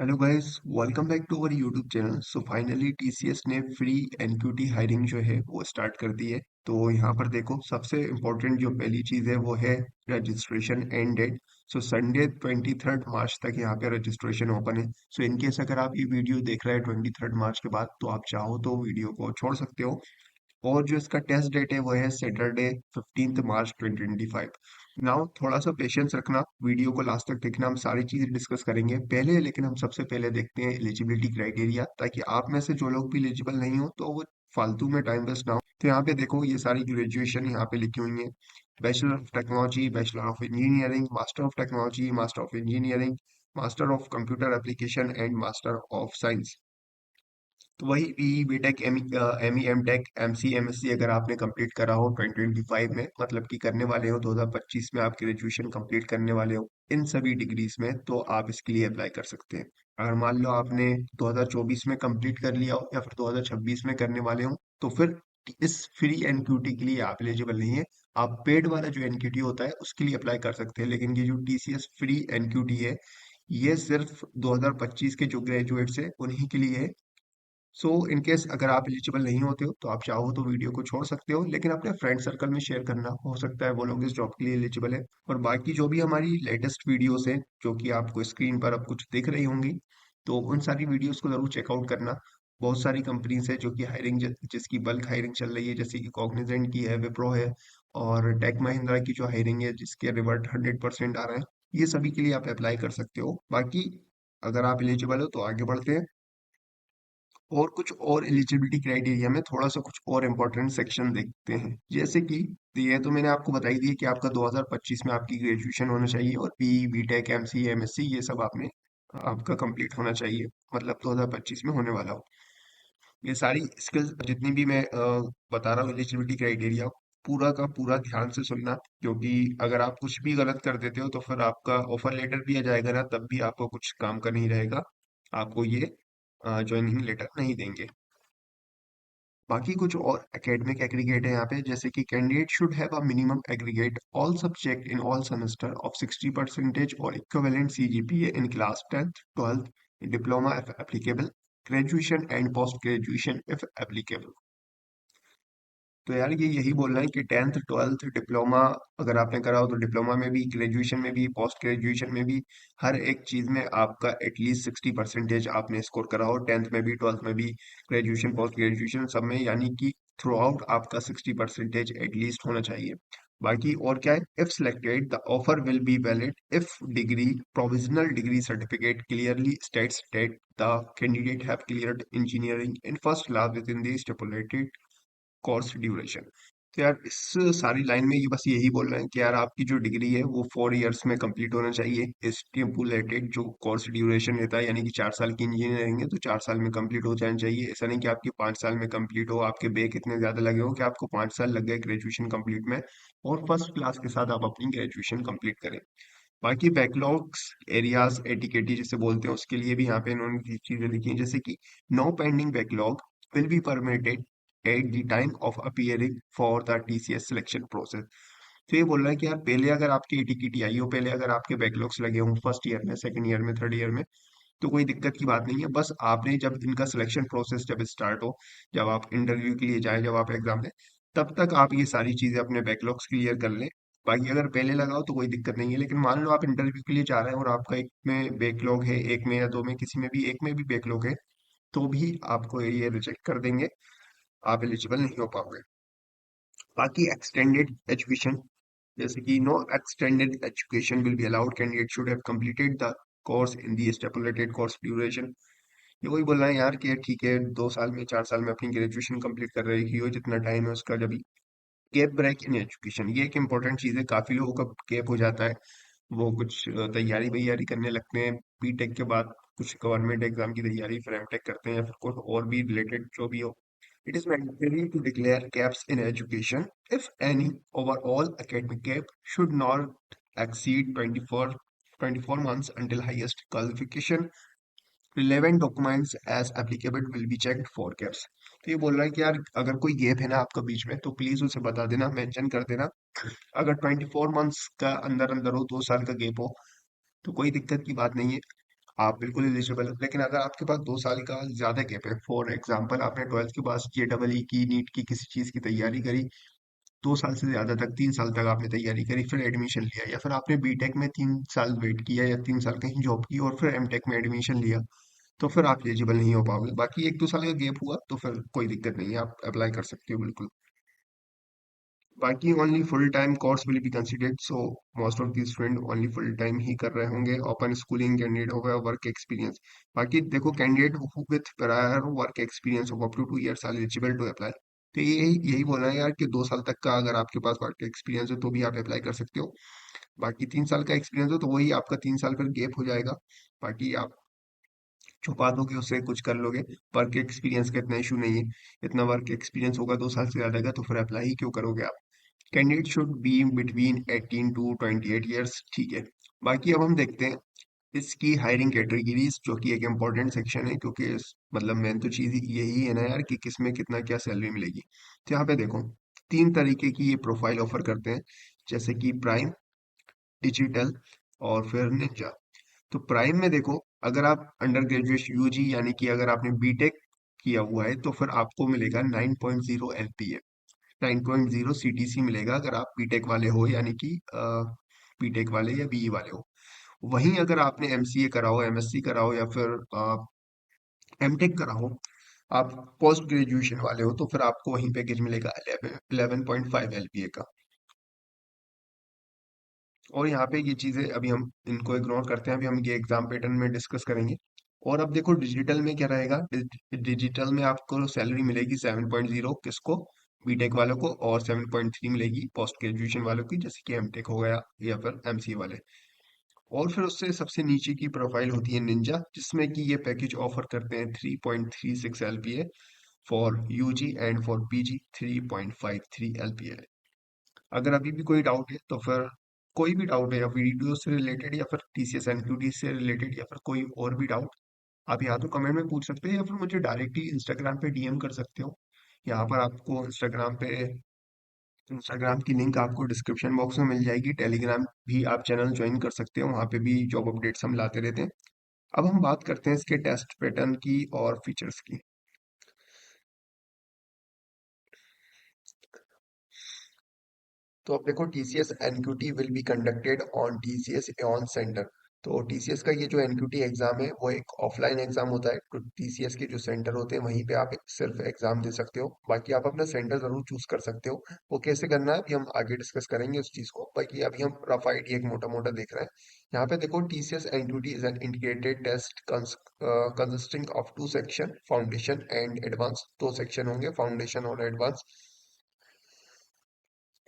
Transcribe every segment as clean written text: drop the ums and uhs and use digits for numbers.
Hello guys, welcome back to our YouTube channel. So finally TCS ने free NQT hiring जो है वो start कर दी है। तो यहाँ पर देखो, सबसे इम्पोर्टेंट जो पहली चीज़ है वो है registration end date. So Sunday 23 March तक यहाँ पे रजिस्ट्रेशन ओपन है। सो इनकेस अगर आप ये वीडियो देख रहे हैं 23 मार्च के बाद, तो आप चाहो तो वीडियो को छोड़ सकते हो। और जो इसका टेस्ट डेट है वो है सैटरडे 15 मार्च 2025। नाउ थोड़ा सा पेशेंस रखना, वीडियो को लास्ट तक देखना, हम सारी चीजें डिस्कस करेंगे पहले। लेकिन हम सबसे पहले देखते हैं एलिजिबिलिटी क्राइटेरिया, ताकि आप में से जो लोग भी एलिजिबल नहीं हो तो वो फालतू में टाइम वेस्ट ना हो। तो यहाँ पे देखो, ये सारी ग्रेजुएशन यहाँ पे लिखी हुई है। Bachelor of technology, bachelor of engineering, master of technology, master of engineering, master of computer application and master of science. तो वही BE BTech ME MTech MC MSc अगर आपने कंप्लीट करा हो 2025 में, मतलब कि करने वाले हो 2025 में आप ग्रेजुएशन कंप्लीट करने वाले हो इन सभी डिग्रीज में, तो आप इसके लिए अप्लाई कर सकते हैं। अगर मान लो आपने 2024 में कंप्लीट कर लिया हो या फिर 2026 में करने वाले हो, तो फिर इस फ्री एनक्यूटी के लिए आप एलिजिबल नहीं है। आप पेड वाला जो एनक्यूटी होता है उसके लिए अप्लाई कर सकते हैं, लेकिन ये जो टीसीएस फ्री एनक्यूटी है, ये सिर्फ 2025 के जो ग्रेजुएट्स है उन्हीं के लिए है। सो इनकेस अगर आप एलिजिबल नहीं होते हो तो आप चाहो तो वीडियो को छोड़ सकते हो, लेकिन अपने फ्रेंड सर्कल में शेयर करना, हो सकता है वो लोग इस जॉब के लिए एलिजिबल है। और बाकी जो भी हमारी लेटेस्ट वीडियोस हैं, जो कि आपको स्क्रीन पर अब कुछ दिख रही होंगी, तो उन सारी वीडियोस को जरूर चेकआउट करना। बहुत सारी कंपनीज है जो कि हायरिंग, जिसकी बल्क हायरिंग चल रही है, जैसे कि कॉग्निजेंट की है, विप्रो है, और टेक महिंद्रा की जो हायरिंग है जिसके रिवर्ट 100% आ रहा है। ये सभी के लिए आप अप्लाई कर सकते हो। बाकी अगर आप एलिजिबल हो तो आगे बढ़ते हैं। और कुछ और एलिजिबिलिटी क्राइटेरिया में थोड़ा सा कुछ और इम्पोर्टेंट सेक्शन देखते हैं, जैसे कि ये तो मैंने आपको बताई दी कि आपका 2025 में आपकी ग्रेजुएशन होना चाहिए, और बी बीटेक एमसी एमएससी ये सब आपने आपका कंप्लीट होना चाहिए, मतलब 2025 में होने वाला हो। ये सारी स्किल्स जितनी भी मैं बता रहा हूँ एलिजिबिलिटी क्राइटेरिया, पूरा का पूरा ध्यान से सुनना, क्योंकि अगर आप कुछ भी गलत कर देते हो तो फिर आपका ऑफर लेटर भी आ जाएगा ना, तब भी आपको कुछ काम का नहीं रहेगा। आपको ये ज्वाइनिंग लेटर नहीं देंगे। बाकी कुछ और एकेडमिक एग्रीगेट है यहाँ पे, जैसे कि candidate should have a minimum aggregate all subject in all semester of 60% और equivalent CGPA in class 10th 12th, diploma if applicable, graduation and post graduation if applicable. तो यार ये यही बोल रहा है कि 10th 12th डिप्लोमा अगर आपने करा हो तो डिप्लोमा में भी, ग्रेजुएशन में भी, पोस्ट ग्रेजुएशन में भी, हर एक चीज में आपका एटलीस्ट 60% आपने स्कोर करा हो, 10th में भी, 12th में भी, ग्रेजुएशन पोस्ट ग्रेजुएशन सब में, यानी कि थ्रू आउट आपका 60% एटलीस्ट होना चाहिए। बाकी और क्या है, if selected the offer will be valid if degree provisional degree certificate clearly states that the candidate have cleared engineering in first class with in the stipulated course duration. तो यार इस सारी लाइन में ये बस यही बोल रहे हैं कि यार आपकी जो डिग्री है वो 4 इयर्स में कंप्लीट होना चाहिए। स्टिपुलेटेड जो कोर्स ड्यूरेशन रहता है, यानी कि 4 साल की इंजीनियरिंग है तो 4 साल में कंप्लीट हो जाना चाहिए। ऐसा नहीं कि आपकी 5 साल में कंप्लीट हो, आपके बैक इतने ज्यादा लगे हो कि आपको 5 साल लग गए ग्रेजुएशन कंप्लीट में, और फर्स्ट क्लास के साथ आप अपनी ग्रेजुएशन कंप्लीट करें। बाकी बैकलॉग्स एरियाज एटिकेटी जिसे बोलते हैं, उसके लिए भी यहाँ पे इन्होंने चीजें लिखी हैं, जैसे कि no pending backlog will be permitted at the time of appearing for the TCS selection process. तो ये बोल रहा है कि यार पहले अगर आपकी एटीकेटी आई हो, पहले अगर आपके बैकलॉग्स लगे हों फर्स्ट ईयर में, सेकंड ईयर में, थर्ड ईयर में, तो कोई दिक्कत की बात नहीं है। बस आपने जब इनका सिलेक्शन प्रोसेस जब स्टार्ट हो, जब आप इंटरव्यू के लिए जाए, जब आप एग्जाम दें, तब तक आप ये सारी चीजें अपने बैकलॉग्स क्लियर कर लें। बाकी अगर पहले लगाओ तो कोई दिक्कत नहीं है, लेकिन मान लो आप इंटरव्यू के लिए जा रहे हैं और आपका एक में बैकलॉग है, एक में या दो में, किसी में भी एक में भी बैकलॉग है, तो भी आपको ये रिजेक्ट कर देंगे, आप एलिजिबल नहीं हो पाओगे। बाकी एक्सटेंडेड एजुकेशन, जैसे कि no extended education will be allowed, candidate should have completed the course in the stipulated course duration. ये वही बोल रहा है यार कि ठीक है, 2 साल में, 4 साल में अपनी ग्रेजुएशन कंप्लीट कर रही हो, जितना टाइम है उसका। जब गैप ब्रेक इन एजुकेशन, ये एक इंपॉर्टेंट चीज है, काफी लोगों का गैप हो जाता है। वो कुछ तैयारी वैयारी करने लगते हैं बीटेक के बाद, कुछ गवर्नमेंट एग्जाम की तैयारी, फिर एमटेक करते हैं, या फिर कुछ और भी रिलेटेड जो भी हो। It is mandatory to declare gaps in education if any. Overall academic gap should not exceed 24 months until highest qualification. Relevant documents as applicable will be checked for gaps. तो ये बोल रहा है कि यार अगर कोई गैप है ना आपका बीच में, तो प्लीज उसे बता देना, मेंशन कर देना। अगर 24 मंथ्स का अंदर अंदर हो, 2 साल का गैप हो, तो कोई दिक्कत की बात नहीं है। आप बिल्कुल एलिजिबल हो। लेकिन अगर आपके पास 2 साल का ज्यादा गैप है, फॉर एग्जाम्पल आपने ट्वेल्थ के बाद JEE की, नीट की, किसी चीज की तैयारी करी, 2 साल से ज्यादा तक, 3 साल तक आपने तैयारी करी, फिर एडमिशन लिया, या फिर आपने बीटेक में 3 साल वेट किया या 3 साल कहीं जॉब की और फिर एमटेक में एडमिशन लिया, तो फिर आप एलिजिबल नहीं हो पाओगे। बाकी 1-2 साल का गैप हुआ तो फिर कोई दिक्कत नहीं है, आप अप्लाई कर सकते हो बिल्कुल। बाकी only full time course will be considered, so most of the student only full time ही कर रहे होंगे। ओपन स्कूलिंग कैंडिडेट होगा, वर्क एक्सपीरियंस। बाकी देखो, candidate with prior work experience of up to 2 years are eligible to apply. तो यही यही बोलना है यार कि 2 साल तक का अगर आपके पास वर्क एक्सपीरियंस है तो भी आप अप्लाई कर सकते हो। बाकी 3 साल का एक्सपीरियंस हो तो वही आपका 3 साल फिर गैप हो जाएगा। बाकी आप छुपा दोगे उससे कुछ कर लोगे। वर्क एक्सपीरियंस का इतना इशू नहीं है। इतना वर्क एक्सपीरियंस होगा 2 साल से ज्यादा का तो फिर अप्लाई ही क्यों करोगे आप। Candidate should be between 18 to 28 years, ठीक है। बाकी अब हम देखते हैं इसकी हायरिंग कैटेगरीज, जो कि एक इम्पोर्टेंट सेक्शन है, क्योंकि मतलब मेन तो चीज यही है ना यार कि किसमें कितना क्या सैलरी मिलेगी। तो यहाँ पे देखो, 3 तरीके की ये प्रोफाइल ऑफर करते हैं, जैसे कि प्राइम, डिजिटल और फिर निंजा। तो प्राइम में देखो, अगर आप अंडर ग्रेजुएट यूजी यानी कि अगर आपने बीटेक किया हुआ है तो फिर आपको मिलेगा 9.0 LPA, 9.0 CTC मिलेगा अगर आप बीटेक वाले हो, यानी कि बीटेक वाले या बीई वाले हो। वहीं अगर आपने एमसीए करा हो, एमएससी करा हो या फिर एमटेक करा हो, आप पोस्ट ग्रेजुएशन वाले हो, तो फिर आपको वहीं पैकेज मिलेगा 11.5 LPA का। और यहाँ पे ये चीजें अभी हम इनको इग्नोर करते हैं, अभी हम ये एग्जाम पैटर्न में डिस्कस करेंगे। और अब देखो डिजिटल में क्या रहेगा। डिजिटल में आपको सैलरी मिलेगी 7.0, किसको, बीटेक वालों को, और 7.3 मिलेगी पोस्ट ग्रेजुएशन वालों की, जैसे कि एमटेक हो गया या फिर एमसीए वाले। और फिर उससे सबसे नीचे की प्रोफाइल होती है निंजा, जिसमें कि ये पैकेज ऑफर करते हैं 3.36 LPA for UG and for PG 3.53 LPA। अगर अभी भी कोई डाउट है तो फिर, कोई भी डाउट है या वीडियो से रिलेटेड या फिर टीसीएस एनक्यूटी से रिलेटेड या फिर कोई और भी डाउट, आप यहाँ तो कमेंट में पूछ सकते हैं या फिर मुझे डायरेक्टली इंस्टाग्राम पे डीएम कर सकते हो। यहाँ पर आपको इंस्टाग्राम की लिंक आपको डिस्क्रिप्शन बॉक्स में मिल जाएगी। टेलीग्राम भी आप चैनल ज्वाइन कर सकते हो, वहाँ पे भी जॉब अपडेट्स हम लाते रहते हैं। अब हम बात करते हैं इसके टेस्ट पैटर्न की और फीचर्स की। तो अब देखो, TCS NQT will be conducted on TCS Aon centre. तो टीसीएस का ये जो एनक्यूटी एग्जाम है वो एक ऑफलाइन एग्जाम होता है। तो टीसीएस के जो सेंटर होते हैं वहीं पे आप सिर्फ एग्जाम दे सकते हो, बाकी आप अपना सेंटर जरूर चूज कर सकते हो। वो कैसे करना है अभी हम आगे डिस्कस करेंगे उस चीज को, बाकी अभी हम रफ आइडिया एक मोटा मोटा देख रहे हैं। यहाँ पे देखो, TCS NQT is an integrated test consisting of 2 section, foundation and advance. 2 section होंगे, फाउंडेशन और advance.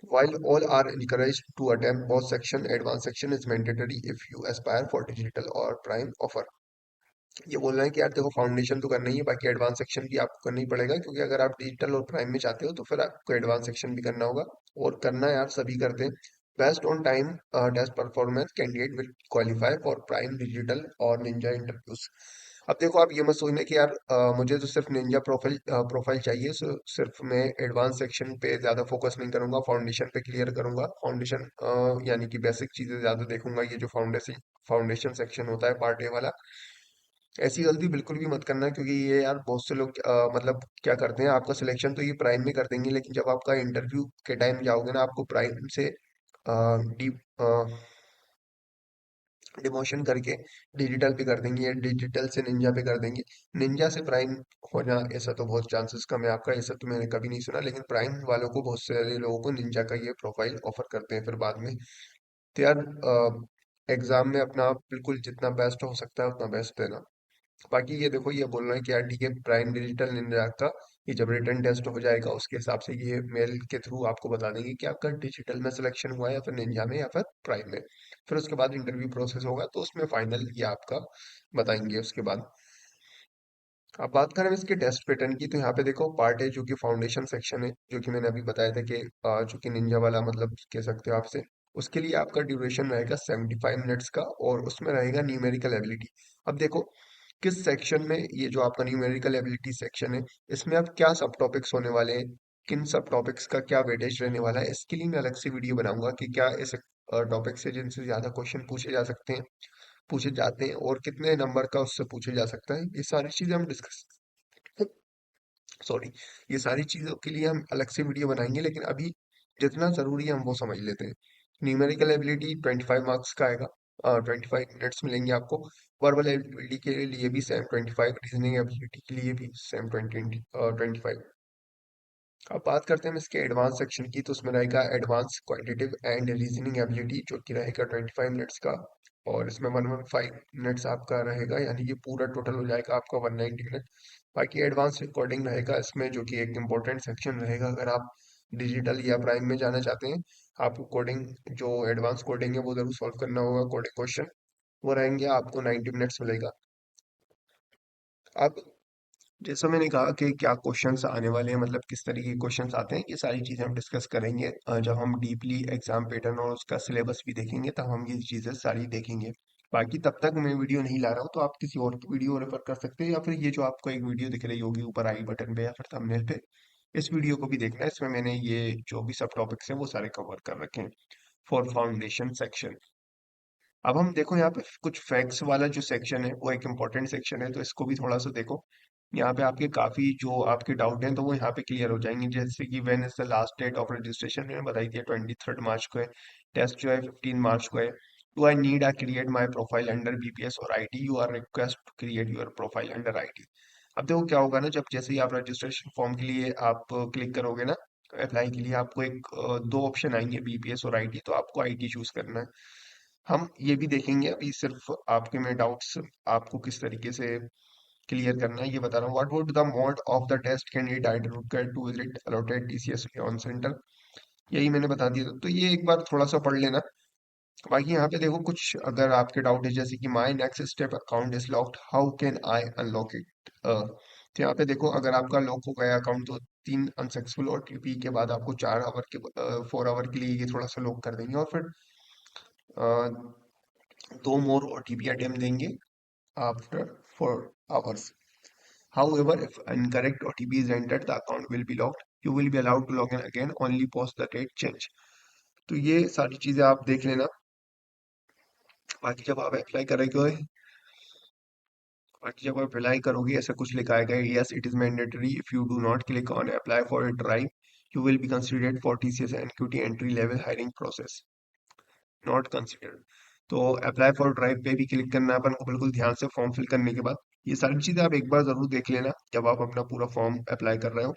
While all are encouraged to attempt both section, advanced section is mandatory if you aspire for digital or prime offer। ये बोल रहे हैं कि यार देखो, foundation तो करना ही है, बाकी एडवांस सेक्शन भी आपको करना ही पड़ेगा, क्योंकि अगर आप डिजिटल और प्राइम में चाहते हो तो फिर आपको एडवांस सेक्शन भी करना होगा। और करना यार सभी करते हैं। Based on time test performance candidate will qualify for prime, digital और निंजा इंटरव्यूज। अब देखो, आप ये मत सोचना कि यार मुझे तो सिर्फ निंजा प्रोफाइल चाहिए, सिर्फ मैं एडवांस सेक्शन पे ज्यादा फोकस नहीं करूंगा, फाउंडेशन पे क्लियर करूंगा। फाउंडेशन यानी कि बेसिक चीजें ज्यादा देखूंगा, ये जो फाउंडेशन सेक्शन होता है पार्ट ए वाला। ऐसी गलती बिल्कुल भी मत करना, क्योंकि ये यार बहुत से लोग मतलब क्या करते हैं, आपका सिलेक्शन तो ये प्राइम में कर देंगे, लेकिन जब आपका इंटरव्यू के टाइम जाओगे ना, आपको प्राइम से डीप डिमोशन करके डिजिटल पे कर देंगे, या डिजिटल से निंजा पे कर देंगे। निंजा से प्राइम होना ऐसा तो बहुत चांसेस कम है आपका, ऐसा तो मैंने कभी नहीं सुना, लेकिन प्राइम वालों को, बहुत सारे लोगों को निंजा का ये प्रोफाइल ऑफर करते हैं फिर बाद में। तो यार एग्जाम में अपना बिल्कुल जितना बेस्ट हो सकता है उतना बेस्ट देना। बाकी ये देखो, ये बोल रहे हैं कि यार ठीक है, प्राइम, डिजिटल, निंजा का ये जब रिटर्न टेस्ट हो जाएगा उसके हिसाब से ये मेल के थ्रू आपको बता देंगे कि आपका डिजिटल में सिलेक्शन हुआ है या फिर निंजा में या फिर प्राइम में। फिर उसके बाद इंटरव्यू प्रोसेस होगा तो उसमें फाइनल ये आपका बताएंगे उसके बाद। अब बात करें इसके टेस्ट पैटर्न की, तो यहाँ पे देखो, पार्ट है जो कि फाउंडेशन सेक्शन है, जो कि मैंने अभी बताया था कि जो कि निंजा वाला मतलब कह सकते हो आपसे। उसके लिए आपका ड्यूरेशन रहेगा 75 मिनट्स का, और उसमें रहेगा न्यूमेरिकल एबिलिटी। अब देखो, किस सेक्शन में ये जो आपका न्यूमेरिकल एबिलिटी सेक्शन है, इसमें अब क्या सब टॉपिक्स होने वाले हैं, किन सब टॉपिक्स का क्या वेटेज रहने वाला है, इसके लिए मैं अलग से वीडियो बनाऊंगा कि क्या ऐसे टॉपिक्स है जिनसे ज्यादा क्वेश्चन पूछे जा सकते हैं। पूछे जाते हैं और कितने नंबर का उससे पूछे जा सकता है, ये सारी चीजें हम डिस्कस सॉरी ये सारी चीजों के लिए हम अलग से वीडियो बनाएंगे, लेकिन अभी जितना जरूरी है हम वो समझ लेते हैं। न्यूमेरिकल एबिलिटी 25 मार्क्स का आएगा, 25 मिनट्स मिलेंगे आपको। वर्बल एबिलिटी के लिए भी सेम 25, रीजनिंग एबिलिटी के लिए भी सेम 25। अब बात करते हैं हम इसके एडवांस सेक्शन की, तो उसमें रहेगा advance quantitative and reasoning ability, जो कि रहेगा 25 मिनट्स का। और इसमें 115 मिनट्स आपका रहेगा, यानी कि पूरा टोटल हो जाएगा आपका 190 मिनट। बाकी एडवांस रिकॉर्डिंग रहेगा इसमें, जो कि एक इम्पोर्टेंट सेक्शन रहेगा अगर आप डिजिटल या प्राइम में जाना चाहते हैं। आपको कोडिंग, जो एडवांस कोडिंग है वो जरूर सॉल्व करना होगा, कोडिंग क्वेश्चन वो रहेंगे, आपको 90 मिनट्स मिलेगा। अब जैसा मैंने कहा कि क्या क्वेश्चंस आने वाले हैं, मतलब किस तरीके के क्वेश्चंस आते हैं, ये सारी चीज़ें हम डिस्कस करेंगे जब हम डीपली एग्जाम पैटर्न और उसका सिलेबस भी देखेंगे, तब हम ये चीज़ें सारी देखेंगे। बाकी तब तक मैं वीडियो नहीं ला रहा हूँ, तो आप किसी और की वीडियो रेफर कर सकते हैं, या फिर ये जो आपको एक वीडियो दिख रही होगी ऊपर आई बटन पे या फिर थंबनेल पे, इस वीडियो को भी देखना है। इसमें मैंने ये जो भी सब टॉपिक्स हैं वो सारे कवर कर रखे हैं फॉर फाउंडेशन सेक्शन। अब हम देखो यहाँ पे कुछ फैक्ट्स वाला जो सेक्शन है वो एक इम्पोर्टेंट सेक्शन है, तो इसको भी थोड़ा सा देखो। यहाँ पे आपके काफी जो आपके डाउट हैं तो वो यहाँ पे क्लियर हो जाएंगे, जैसे कि when is the last date of registration, मैंने बताई थी 23 मार्च को है। टेस्ट जो है 15 मार्च को है। Do I need I create my profile under BPS or IT, you are request to create your profile under IT. अब देखो क्या होगा ना, जब जैसे ही आप रजिस्ट्रेशन फॉर्म के लिए आप क्लिक करोगे ना, अप्लाई के लिए आपको एक दो ऑप्शन आएंगे, बीपीएस और आईटी, तो आपको आईटी चूज करना है। हम ये भी देखेंगे, अभी सिर्फ आपके में डाउट्स आपको किस तरीके से क्लियर करना है ये बता रहा हूँ। What would the mode of the test candidate required to visit allotted TCS iON centre, यही मैंने बता दिया था, तो ये एक बार थोड़ा सा पढ़ लेना। बाकी यहाँ पे देखो कुछ अगर आपके डाउट है, जैसे कि my next step account is locked, how can I unlock it. तो यहाँ पे देखो अगर आपका लॉक हो गया अकाउंट, तो 3 अनसक्सेसफुल ओटीपी के बाद आपको 4 आवर के 4 आवर के लिए ये थोड़ा सा लॉक कर देंगे, और फिर अ, 2 मोर ओटीपी अटेम्प्ट देंगे after 4 hours. However, if incorrect OTP is entered, the account will be locked. You will be allowed to log in again only post the date change. तो ये सारी चीजें आप देख लेना। बाकी जब आप अप्लाई करेंगे बाकी जब आप अप्लाई करोगे ऐसा कुछ लिखा है, yes it is mandatory if you do not click on apply for a drive, you will be considered for TCS NQT entry level hiring process, not considered. तो अप्लाई फॉर ड्राइव पे भी click करना है अपन को बिल्कुल ध्यान से form fill करने के बाद। ये सारी चीजें आप एक बार जरूर देख लेना जब आप अपना पूरा फॉर्म अप्लाई कर रहे हो।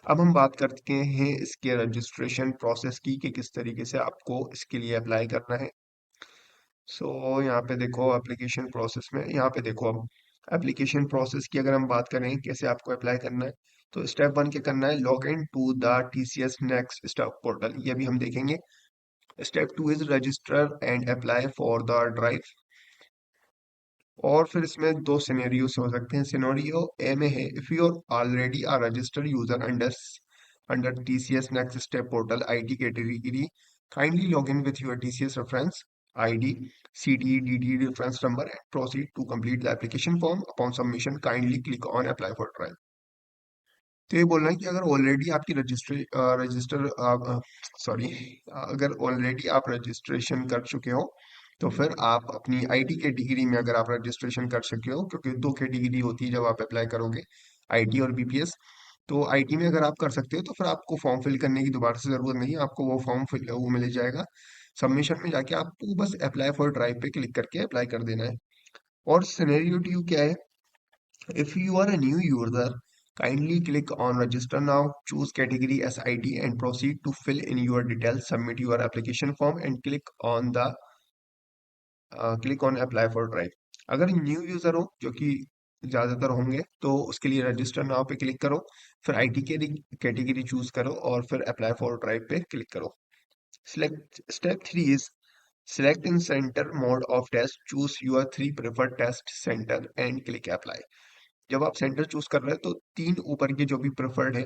अब हम बात करते हैं इसके रजिस्ट्रेशन प्रोसेस की, कि किस तरीके से आपको इसके लिए अप्लाई करना है। सो यहाँ पे देखो एप्लीकेशन प्रोसेस में, यहाँ पे देखो अब एप्लीकेशन प्रोसेस की अगर हम बात करें कैसे आपको अप्लाई करना है, तो स्टेप 1 क्या करना है, log in to the TCS next step portal, ये भी हम देखेंगे। Step 2 is register and apply for the drive. और फिर इसमें दो सिनेरियोस हो सकते हैं। सिनेरियो ए में है, if you are already a registered user under under TCS next step portal IT category, kindly log in with your TCS reference ID, CT DD reference number and proceed to complete the application form. Upon submission kindly click on apply for trial. तो ये बोल रहे हैं कि अगर already आपकी register sorry अगर already आप रजिस्ट्रेशन कर चुके हो, तो फिर आप अपनी आईटी कैटेगरी में अगर आप रजिस्ट्रेशन कर चुके हो, क्योंकि दो कैटेगरी होती है जब आप अप्लाई करोगे, आईटी और बीपीएस। तो आईटी में अगर आप कर सकते हो तो फिर आपको फॉर्म फिल करने की दोबारा से जरूरत नहीं है, आपको वो फॉर्म फिल वो मिल जाएगा। सबमिशन में जाके आपको बस अप्लाई फॉर ड्राइव पे क्लिक करके अप्लाई कर देना है। और सिनेरियो टू क्या है, if you are a new user, kindly click on register now, choose category as IT and proceed to fill in your details, submit your application form and click on apply for drive। अगर new user हो, जो कि ज्यादातर होंगे, तो उसके लिए register now पे क्लिक करो, फिर आईटी के कैटेगरी चूज करो और फिर अप्लाई फॉर ड्राइव पे क्लिक करो। Select step 3 is select in center mode of test, choose your 3 preferred test center and click apply। जब आप सेंटर चूज कर रहे हो तो 3 ऊपर के जो भी प्रेफर्ड है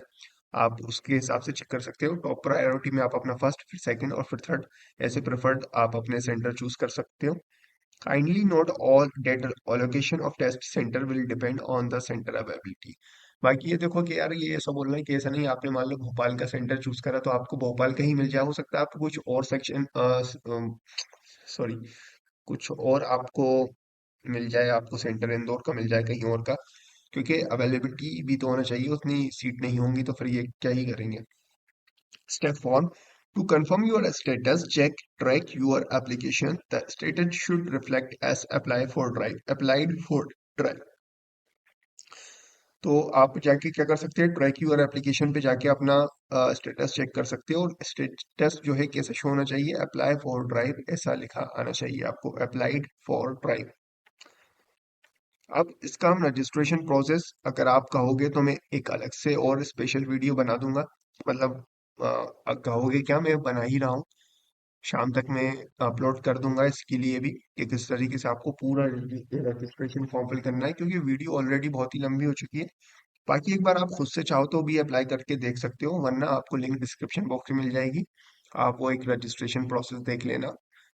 आप उसके हिसाब से चेक कर सकते हो। टॉप प्रायोरिटी में आप अपना फर्स्ट, फिर सेकंड और फिर थर्ड ऐसे प्रेफर्ड आप अपने सेंटर चूज कर सकते हो। Kindly note all date allocation of test centre will depend on the centre availability. बाकी ये देखो कि यार ये ऐसा बोल रहे हैं कि ऐसा नहीं, आपने मान लो भोपाल का सेंटर चूज करा तो आपको भोपाल का ही मिल जाए, हो सकता है आपको कुछ और सेक्शन सॉरी कुछ और आपको मिल जाए आपको, सेंटर इंदौर का मिल जाए कहीं और का, क्योंकि अवेलेबिलिटी भी तो होना चाहिए, उतनी सीट नहीं होंगी तो फिर ये क्या ही करेंगे। Step 1. To confirm your status, check track your application. The status should reflect as apply for drive, applied for drive. तो आप जाके क्या कर सकते हैं, ट्रैक यूर एप्लीकेशन पे जाके अपना स्टेटस चेक कर सकते हो। और स्टेटस जो है कैसे शो होना चाहिए, अप्लाई फॉर ड्राइव ऐसा लिखा आना चाहिए आपको, अप्लाइड फॉर ड्राइव। अब इसका हम रजिस्ट्रेशन प्रोसेस अगर आप कहोगे तो मैं एक अलग से और स्पेशल वीडियो बना दूंगा, मतलब कहोगे क्या, मैं बना ही रहा हूँ, शाम तक मैं अपलोड कर दूंगा इसके लिए भी कि किस तरीके से आपको पूरा रजिस्ट्रेशन फॉर्म फिल करना है, क्योंकि वीडियो ऑलरेडी बहुत ही लंबी हो चुकी है। बाकी एक बार आप खुद से चाहो तो भी अप्लाई करके देख सकते हो, वरना आपको लिंक डिस्क्रिप्शन बॉक्स में मिल जाएगी, आप वो एक रजिस्ट्रेशन प्रोसेस देख लेना,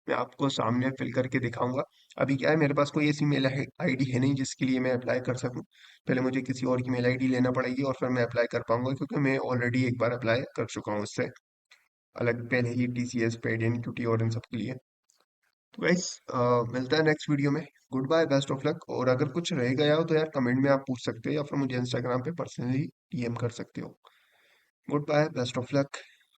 मैं आपको सामने फिल करके दिखाऊंगा। अभी क्या है, मेरे पास कोई ऐसी मेल आईडी है नहीं जिसके लिए मैं अप्लाई कर सकूं, पहले मुझे किसी और की मेल आईडी लेना पड़ेगी और फिर मैं अप्लाई कर पाऊंगा, क्योंकि मैं ऑलरेडी एक बार अप्लाई कर चुका हूँ इससे अलग, पहले ही टीसीएस, पेड एनक्यूटी और इन सब के लिए। तो गाइस, मिलता है नेक्स्ट वीडियो में। Goodbye, best of luck. और अगर कुछ रह गया हो तो यार कमेंट में आप पूछ सकते हो, या फिर मुझे इंस्टाग्राम पे पर्सनली डीएम कर सकते हो। Goodbye, best of luck.